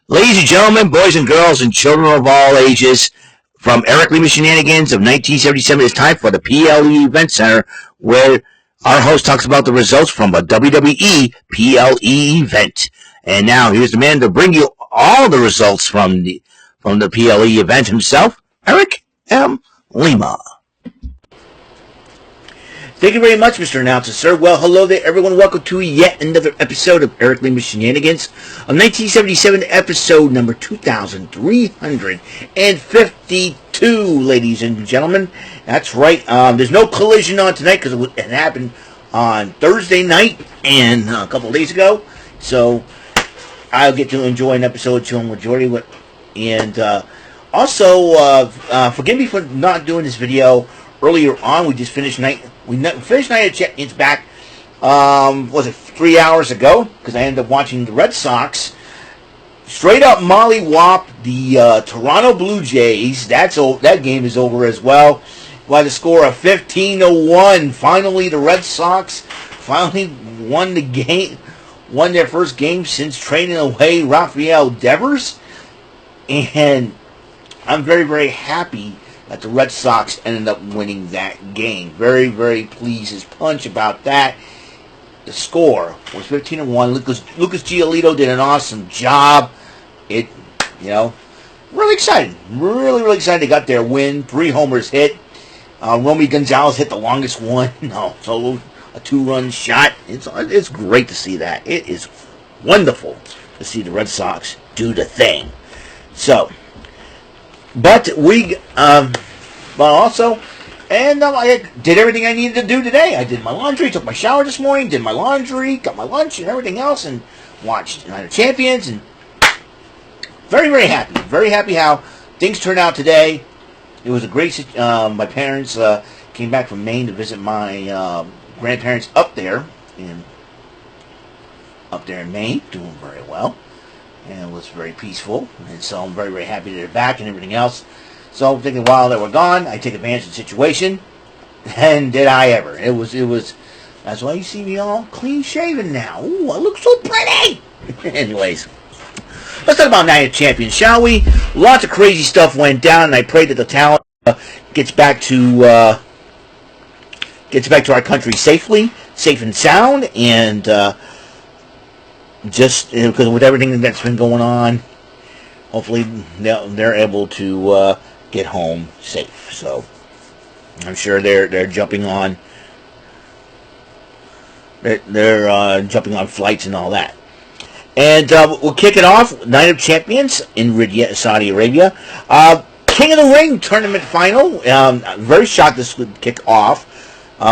Ladies and gentlemen, boys and girls, and children of all ages, from Eric Lima Shenanigans of 1977, it's time for the PLE Event Center, where our host talks about the results from a WWE PLE event. And now, here's the man to bring you all the results from the PLE event himself, Eric M. Lima. Thank you very much, Mr. Announcer, sir. Well, hello there, everyone. Welcome to yet another episode of Eric Lima Shenanigans of 1977, episode number 2352, ladies and gentlemen. That's right. There's no collision on tonight because it happened on Thursday night and a couple of days ago. So I'll get to enjoy an episode to a majority. And also, forgive me for not doing this video earlier on. We just finished night. We finished Night of Champions back, was it 3 hours ago? Because I ended up watching the Red Sox straight up mollywop the Toronto Blue Jays. That game is over as well by the score of 15-1. Finally, the Red Sox finally won the game, won their first game since trading away Rafael Devers, and I'm very, very happy that the Red Sox ended up winning that game. Very, very pleased as punch about that. The score was 15-1. Lucas Giolito did an awesome job. Really excited. Really, really excited they got their win. 3 homers hit. Romy Gonzalez hit the longest one. So a 2-run shot. It's great to see that. It is wonderful to see the Red Sox do the thing. So, but also, I did everything I needed to do today. I did my laundry, took my shower this morning, did my laundry, got my lunch and everything else, and watched Night of Champions, and very, very happy. Very happy how things turned out today. It was a great, my parents came back from Maine to visit my grandparents up there in Maine, doing very well. And it was very peaceful, and so I'm very, very happy that they're back and everything else. So I'm thinking while they were gone, I take advantage of the situation, and did I ever? It was. That's why you see me all clean shaven now. Ooh, I look so pretty. Anyways, let's talk about Night of Champions, shall we? Lots of crazy stuff went down, and I pray that the talent gets back to our country safely, safe and sound, and just because with everything that's been going on, hopefully they're able to get home safe. So I'm sure they're jumping on they're jumping on flights and all that. And we'll kick it off. Night of Champions in Riyadh, Saudi Arabia. King of the Ring tournament final. Very shocked this would kick off.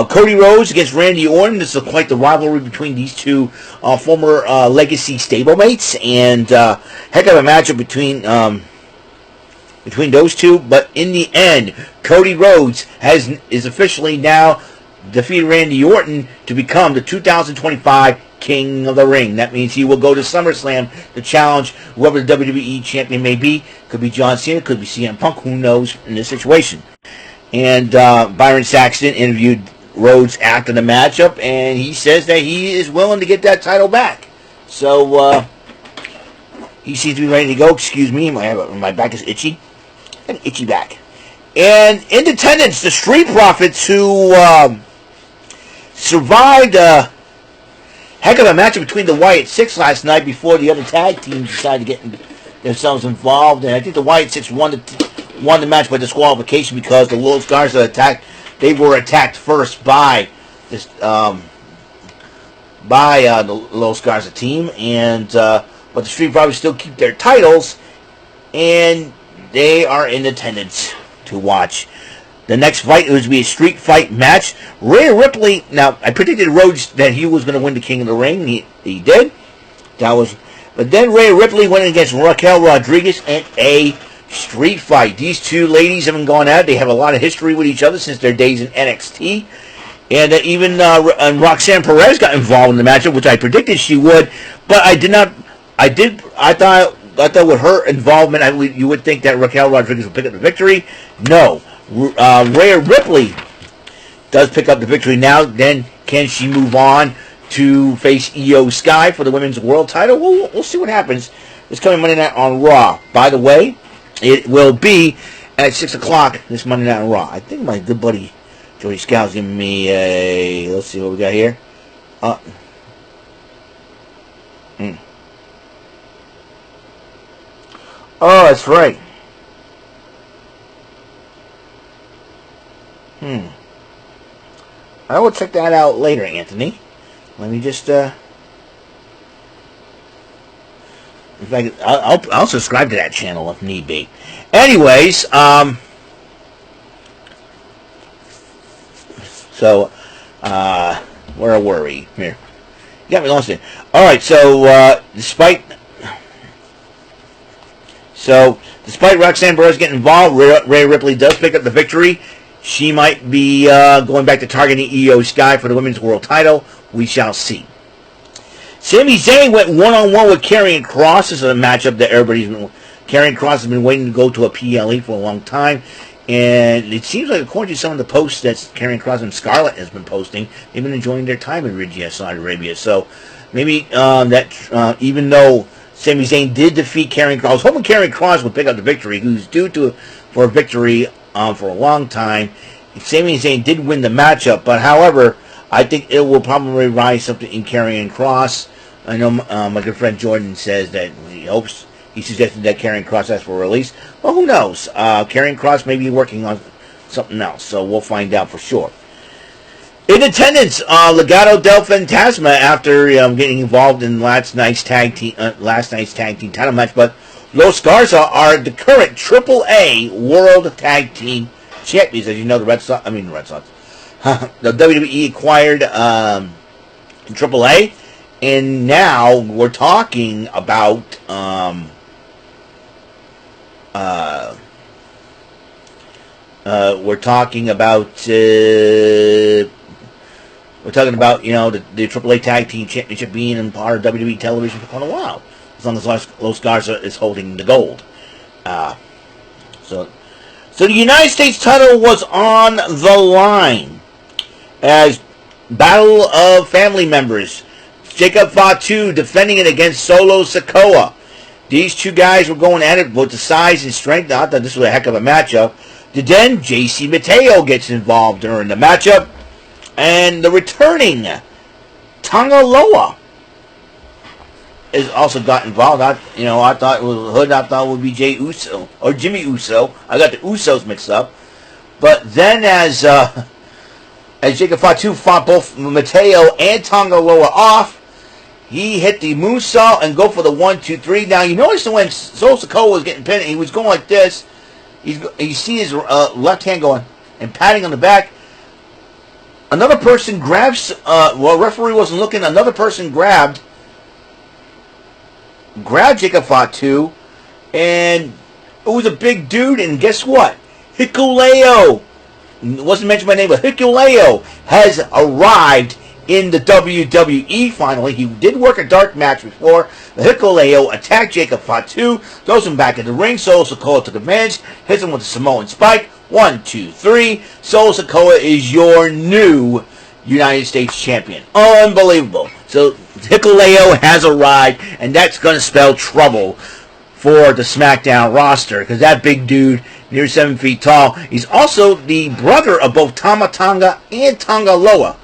Cody Rhodes against Randy Orton. This is quite the rivalry between these two former legacy stablemates, and heck of a matchup between those two. But in the end, Cody Rhodes is officially now defeated Randy Orton to become the 2025 King of the Ring. That means he will go to SummerSlam to challenge whoever the WWE champion may be. Could be John Cena, could be CM Punk. Who knows in this situation? And Byron Saxton interviewed Rhodes after the matchup, and he says that he is willing to get that title back. So he seems to be ready to go. Excuse me, my back is itchy. An itchy back. And in attendance, the Street Profits, who survived a heck of a matchup between the Wyatt Six last night before the other tag teams decided to get themselves involved. And I think the Wyatt Six won the match by disqualification because the Little Stars that attacked, they were attacked first by this the Little Stars team, and but the Street Profits still keep their titles, and they are in attendance to watch. The next fight was to be a street fight match. Rhea Ripley. Now I predicted Rhodes that he was going to win the King of the Ring. He did. But then Rhea Ripley went against Raquel Rodriguez in a street fight. These two ladies haven't gone out. They have a lot of history with each other since their days in NXT. And even Roxanne Perez got involved in the matchup, which I predicted she would. But I did not. I thought with her involvement, you would think that Raquel Rodriguez would pick up the victory. No. Rhea Ripley does pick up the victory now. Then can she move on to face Io Sky for the Women's World title? We'll see what happens. this coming Monday night on Raw. By the way, it will be at 6 o'clock this Monday night on Raw. I think my good buddy Jody Scow's giving me a... Let's see what we got here. Oh, that's right. I will check that out later, Anthony. Let me just, in fact, I'll subscribe to that channel if need be. Anyways, so, where were we? Here. You got me lost here. Alright, so, despite Roxanne Perez getting involved, Rhea Ripley does pick up the victory. She might be going back to targeting Io Sky for the Women's World title. We shall see. Sami Zayn went one-on-one with Karrion Kross. This is a matchup that Karrion Kross has been waiting to go to a PLE for a long time. And it seems like, according to some of the posts that Karrion Kross and Scarlett has been posting, they've been enjoying their time in Riyadh, Saudi Arabia. So maybe even though Sami Zayn did defeat Karrion Kross, I was hoping Karrion Kross would pick up the victory. He was due for a victory for a long time. Sami Zayn did win the matchup, but however, I think it will probably rise up in Karrion Kross. I know my good friend Jordan says that he suggested that Karrion Kross asked for a release. Well, who knows? Karrion Kross may be working on something else, so we'll find out for sure. In attendance, Legado del Fantasma after getting involved in last night's tag team title match, but Los Garza are the current AAA World Tag Team Champions. As you know, the Red Sox. The WWE acquired AAA, and now we're talking about the AAA Tag Team Championship being in part of WWE television for quite a while, as long as Los Garza is holding the gold. So the United States title was on the line as Battle of Family Members. Jacob Fatu defending it against Solo Sikoa. These two guys were going at it with the size and strength. I thought this was a heck of a matchup. Then JC Mateo gets involved during the matchup. And the returning Tonga Loa is also got involved. I thought it was Hood. I thought it would be Jey Uso or Jimmy Uso. I got the Usos mixed up. But then as Jacob Fatu fought both Mateo and Tonga Loa off, he hit the moonsault and go for the 1-2-3. Now you notice when Solo Sikoa was getting pinned, he was going like this. You see his left hand going and patting on the back. Another person grabs, referee wasn't looking, another person grabbed Jacob Fatu, and it was a big dude, and guess what? Hikuleo, wasn't mentioned by name, but Hikuleo has arrived in the WWE finally. He did work a dark match before. The Hikuleo attacked Jacob Fatu, throws him back in the ring. Solo Sikoa took advantage, hits him with a Samoan spike. 1, 2, 3. Solo Sikoa is your new United States champion. Unbelievable. So Hikuleo has arrived, and that's going to spell trouble for the SmackDown roster, because that big dude, near 7 feet tall, he's also the brother of both Tama Tonga and Tonga Loa.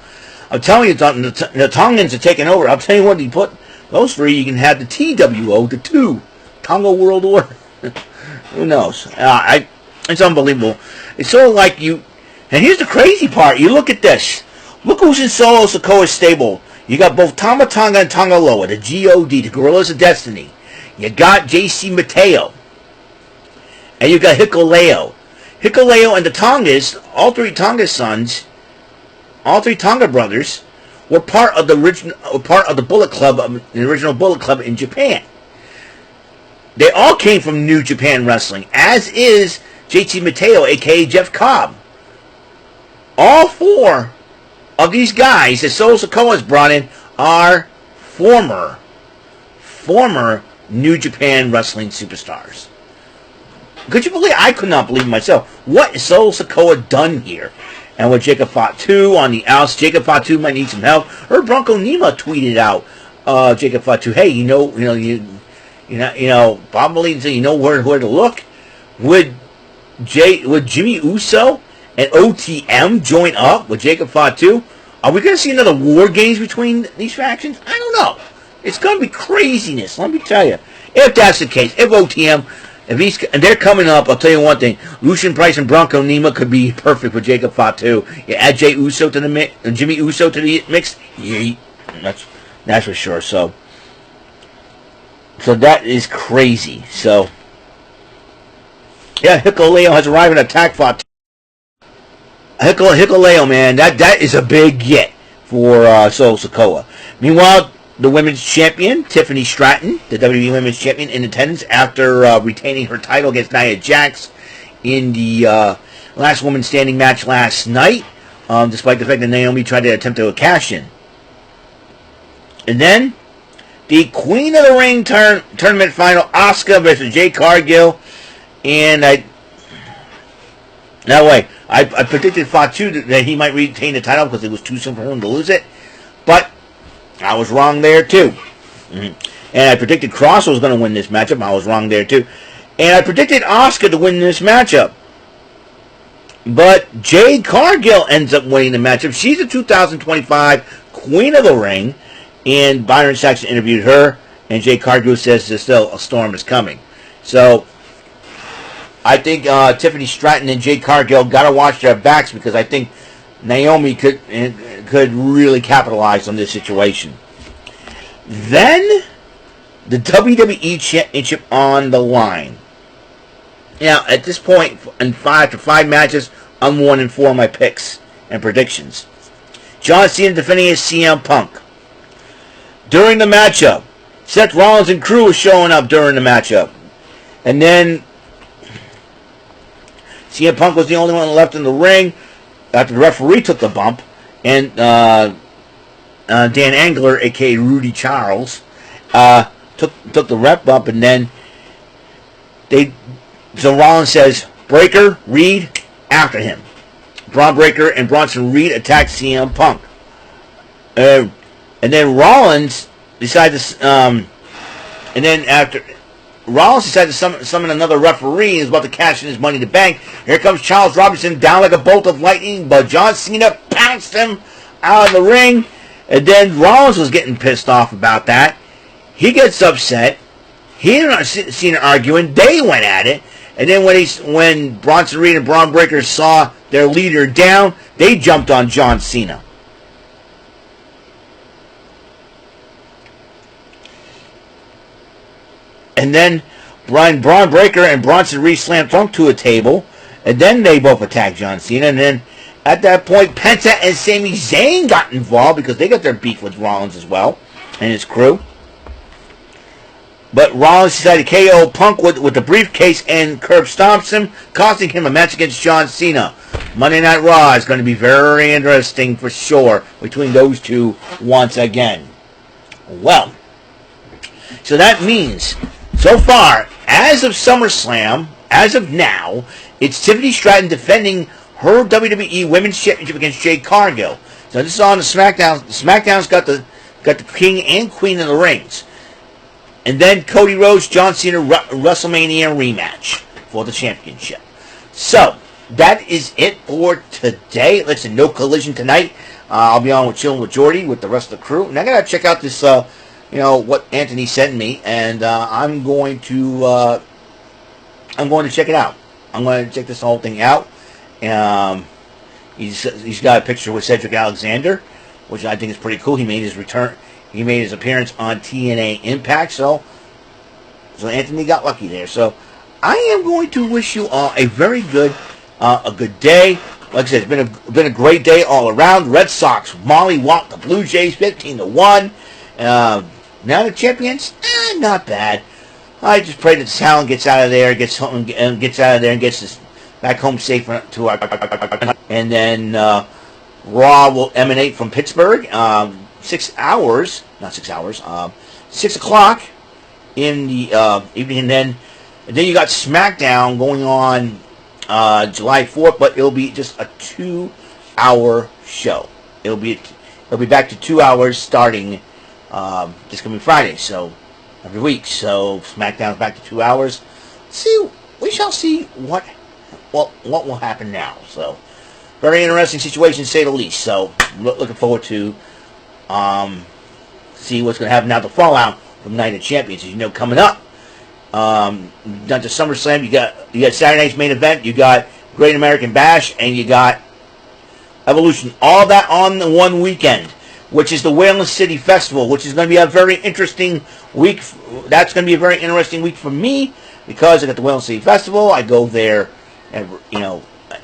I'm telling you, the Tongans are taking over. I'll tell you what, you put those three, you can have the TWO, the two, Tonga World Order. Who knows? It's unbelievable. It's sort of like you... And here's the crazy part. You look at this. Look who's in Solo Sikoa's stable. You got both Tama Tonga and Tonga Loa, the G.O.D., the Gorillas of Destiny. You got J.C. Mateo. And you got Hikuleo. Hikuleo and the Tongas, all three Tonga sons, all three Tonga brothers, were part of the Bullet Club, the original Bullet Club in Japan. They all came from New Japan Wrestling, as is JT Mateo, a.k.a. Jeff Cobb. All four of these guys that Solo Sikoa has brought in are former New Japan Wrestling superstars. Could you believe? I could not believe it myself. What has Solo Sikoa done here? And with Jacob Fatu on the outs, Jacob Fatu might need some help. Bronco Nima tweeted out, Jacob Fatu, hey, you Probably until you know where to look. Would Jimmy Uso and OTM join up with Jacob Fatu? Are we going to see another war games between these factions? I don't know. It's going to be craziness, let me tell you. If that's the case, if OTM, and they're coming up, I'll tell you one thing. Lucian Price and Bronco Nima could be perfect for Jacob Fatu. You add Jey Uso to the mix, Jimmy Uso to the mix, yeah, that's for sure. So that is crazy. So, yeah, Hikuleo has arrived and attacked Fatu. Hikuleo, man, that is a big get for Solo Sikoa. Meanwhile, the women's champion, Tiffany Stratton, the WWE Women's Champion, in attendance after retaining her title against Nia Jax in the last woman standing match last night, despite the fact that Naomi tried to attempt to cash in. And then, the Queen of the Ring tournament final, Asuka versus Jade Cargill, and I predicted Fatu that he might retain the title because it was too soon for him to lose it, but I was wrong there too. And I predicted Cross was going to win this matchup. I was wrong there too. And I predicted Asuka to win this matchup. But Jade Cargill ends up winning the matchup. She's the 2025 Queen of the Ring. And Byron Saxton interviewed her. And Jade Cargill says there's still a storm is coming. So I think Tiffany Stratton and Jade Cargill got to watch their backs because I think Naomi could really capitalize on this situation. Then, the WWE Championship on the line. Now, at this point, after 5 matches, I'm 1-4 in my picks and predictions. John Cena defending his CM Punk. During the matchup, Seth Rollins and crew was showing up during the matchup. And then, CM Punk was the only one left in the ring after the referee took the bump, and Dan Angler, a.k.a. Rudy Charles, took the ref bump, and then so Rollins says, Breaker, Reed, after him. Braun Breaker and Bronson Reed attacked CM Punk. And then Rollins decided to, and then after Rollins decided to summon another referee and is about to cash in his Money in the Bank. Here comes Charles Robinson down like a bolt of lightning, but John Cena pounced him out of the ring. And then Rollins was getting pissed off about that. He gets upset. He and Cena arguing. They went at it. And then when Bronson Reed and Braun Breaker saw their leader down, they jumped on John Cena. And then Braun Breaker and Bronson Reed slammed Punk to a table. And then they both attacked John Cena. And then at that point, Penta and Sami Zayn got involved because they got their beef with Rollins as well and his crew. But Rollins decided to KO Punk with the briefcase and curb stomps him, costing him a match against John Cena. Monday Night Raw is going to be very interesting for sure between those two once again. Well, so that means, so far, as of SummerSlam, as of now, it's Tiffany Stratton defending her WWE Women's Championship against Jade Cargill. So this is on the SmackDown. SmackDown's got the King and Queen of the Rings. And then Cody Rhodes, John Cena, WrestleMania rematch for the championship. So, that is it for today. Listen, no collision tonight. I'll be on with Chilling with Jordy with the rest of the crew. And I got to check out this, what Anthony sent me. And I'm going to check it out. I'm going to check this whole thing out. He's got a picture with Cedric Alexander, which I think is pretty cool. He made his return. He made his appearance on TNA Impact, so Anthony got lucky there. So I am going to wish you all a very good, day. Like I said, it's been a great day all around. Red Sox mollywopped the Blue Jays 15-1. Now the champions, not bad. I just pray that Talon gets out of there, gets us back home safe to our. And then Raw will emanate from Pittsburgh. 6 hours, not 6 hours, 6 o'clock in the evening, and then you got SmackDown going on July 4th, but it'll be just a 2-hour show. It'll be back to 2 hours starting this coming Friday. So every week. So SmackDown's back to 2 hours. See, we shall see what will happen now. So very interesting situation, to say the least. So looking forward to see what's going to happen now. The fallout from Night of Champions, as you know, coming up. Done to SummerSlam. You got Saturday night's main event. You got Great American Bash, and you got Evolution. All that on the one weekend, which is the Whalen City Festival, which is going to be a very interesting week. That's going to be a very interesting week for me because I got the Whalen City Festival. I go there, and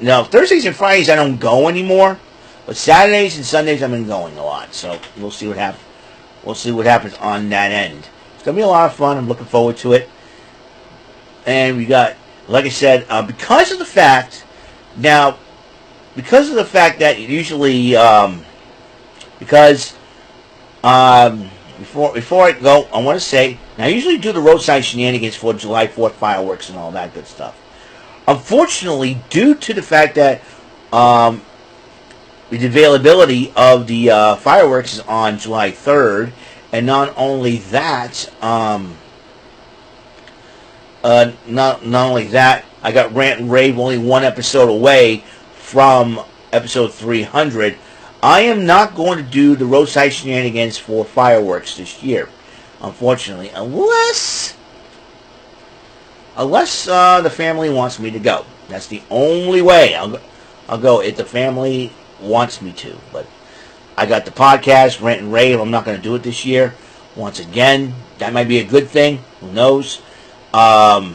now Thursdays and Fridays I don't go anymore, but Saturdays and Sundays I've been going a lot. So we'll see what happens. We'll see what happens on that end. It's going to be a lot of fun. I'm looking forward to it. And we got, like I said, because of the fact that usually, before I go, I want to say, now I usually do the roadside shenanigans for July 4th fireworks and all that good stuff. Unfortunately, due to the fact that the availability of the fireworks is on July 3rd, and not only that, I got Rant and Rave only one episode away from episode 300. I am not going to do the roadside shenanigans for fireworks this year, unfortunately, unless the family wants me to go. That's the only way I'll go if the family wants me to. But I got the podcast, Rant and Rave. I'm not going to do it this year. Once again, that might be a good thing. Who knows? So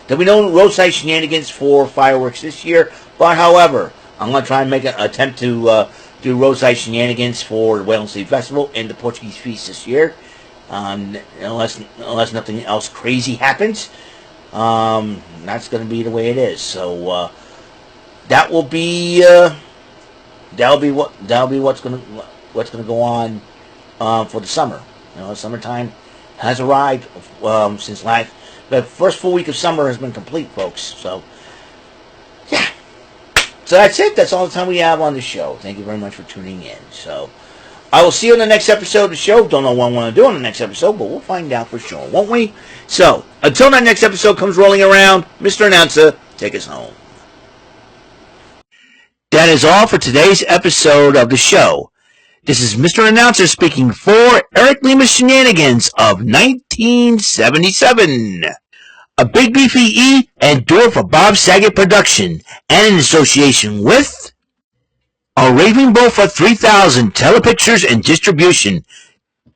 there'll be no roadside shenanigans for fireworks this year. But however, I'm going to try and make an attempt to do roadside shenanigans for the Whalen City Festival and the Portuguese Feast this year, unless nothing else crazy happens. That's going to be the way it is. So that'll be what's going to go on for the summer. Summertime has arrived since last. The first full week of summer has been complete, folks. So yeah. So that's it. That's all the time we have on the show. Thank you very much for tuning in. So I will see you on the next episode of the show. Don't know what I want to do on the next episode, but we'll find out for sure, won't we? So until that next episode comes rolling around, Mr. Announcer, take us home. That is all for today's episode of the show. This is Mr. Announcer speaking for Eric Lima Shenanigans of 1977. A Big Beefy E and door for Bob Saget production, and in association with a Raving Bull for 3000 Telepictures and Distribution.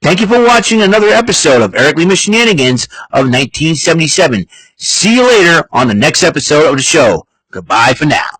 Thank you for watching another episode of Eric Lima Shenanigans of 1977. See you later on the next episode of the show. Goodbye for now.